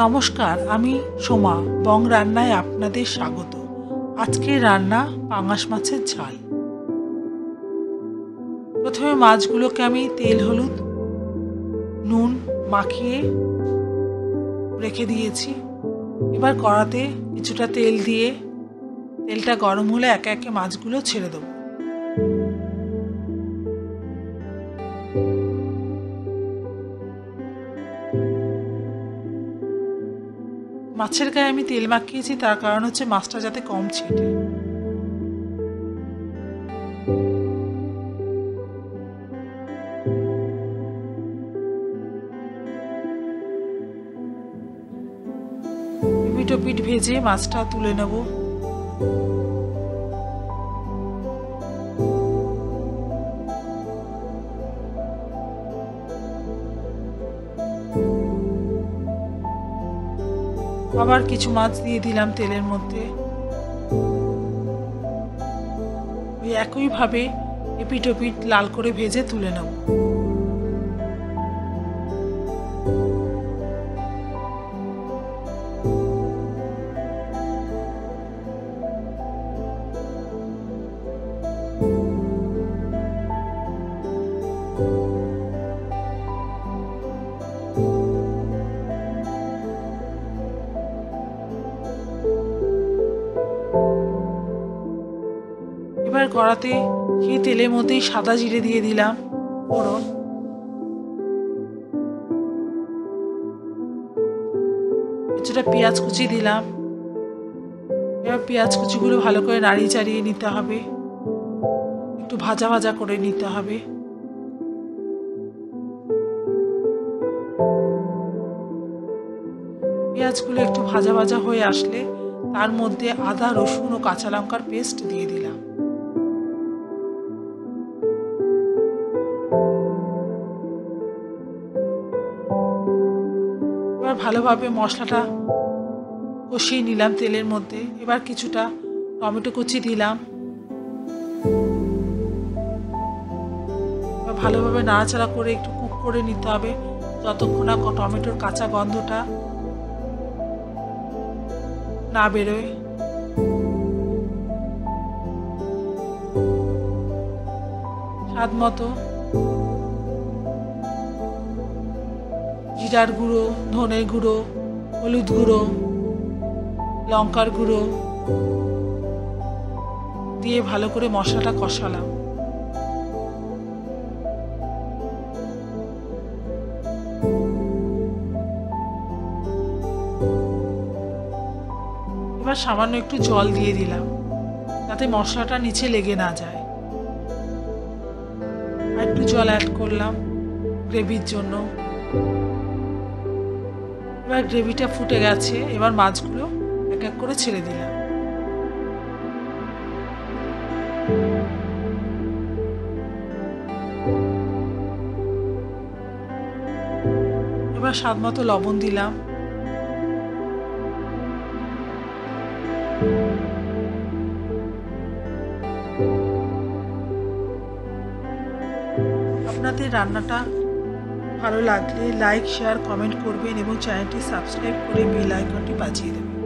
নমস্কার, আমি সোমা বং রান্নায় আপনাদের স্বাগত। আজকের রান্না পাঙাশ মাছের ঝাল। প্রথমে মাছগুলোকে আমি তেল হলুদ নুন মাখিয়ে রেখে দিয়েছি। এবার কড়াতে কিছুটা তেল দিয়ে তেলটা গরম হলে একে একে মাছগুলো ছেড়ে দেবো। মাছের গায়ে আমি তেল মাখিয়েছি, তার কারণ হচ্ছে মাছটা যাতে কম ছেটে। পিঠ পিঠ ভেজে মাছটা তুলে নেব। আবার কিছু মাছ দিয়ে দিলাম তেলের মধ্যে। ওই একইভাবে এপিঠ ওপিঠ লাল করে ভেজে তুলে নেব। এবার কড়াতে সেই তেলের মধ্যেই সাদা জিরে দিয়ে দিলাম ফোড়ন। কিছুটা পেঁয়াজ কুচি দিলাম। এবার পেঁয়াজ কুচিগুলো ভালো করে নাড়িয়ে চাড়িয়ে নিতে হবে, একটু ভাজা ভাজা করে নিতে হবে। পেঁয়াজগুলো একটু ভাজা ভাজা হয়ে আসলে তার মধ্যে আদা রসুন ও কাঁচা লঙ্কার পেস্ট দিয়ে দিলাম। এবার ভালোভাবে মশলাটা কষিয়ে নিলাম তেলের মধ্যে। এবার কিছুটা টমেটো কুচি দিলাম। এবার ভালোভাবে নাড়াচাড়া করে একটু কুক করে নিতে হবে যতক্ষণ না টমেটোর কাঁচা গন্ধটা না বেরোয়। স্বাদ মতো জিরার গুঁড়ো, ধনের গুঁড়ো, হলুদ গুঁড়ো, লঙ্কার গুঁড়ো দিয়ে ভালো করে মশলাটা কষালাম। এবার সামান্য একটু জল দিয়ে দিলাম যাতে মশলাটা নিচে লেগে না যায়। আর একটু জল অ্যাড করলাম গ্রেভির জন্য। এবার গ্রেভিটা ফুটে গেছে, এবার মাছগুলো এক এক করে ছেড়ে দিলাম। এবার স্বাদ মতো লবণ দিলাম। আপনাদের রান্নাটা ভালো লাগলে লাইক শেয়ার কমেন্ট করবেন এবং চ্যানেলটি সাবস্ক্রাইব করে বেল আইকনটি বাজিয়ে দেবেন।